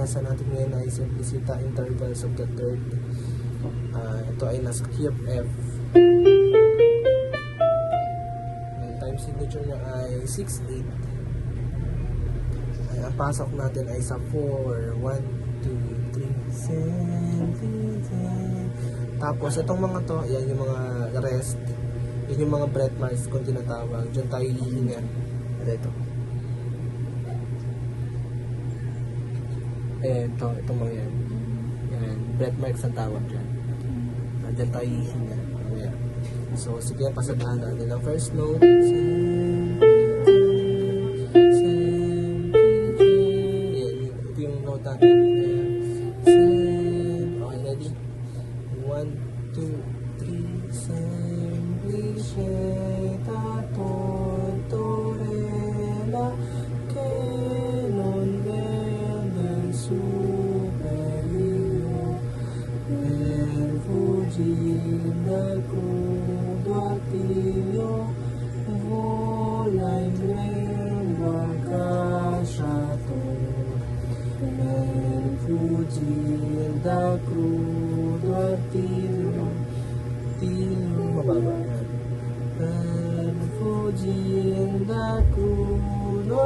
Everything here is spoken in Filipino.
binasa natin ngayon ay Simplicita Intervals of the Third. Ito ay nasa key of F. Ang time signature niya ay 6-8. Ang pasok natin ay sa 4, 1, 2, 3, 7. Tapos itong mga to, yan yung mga rest, yun yung mga breath marks kung tinatawag. Diyan tayo hihinga. Ito. Itong mga yan. Yan, breath marks ang tawag dyan. Diyan tayo hihinga. Ayan. So sige, pasadahan natin ang first note. Okay, ready? 1, 2, 3, Semplicita Tortorella che non vede il superiore per fuggire dal crudo artiglio vola in lingua cacciatore per fuggire dal crudo artiglio mababa per fuggire dal crudo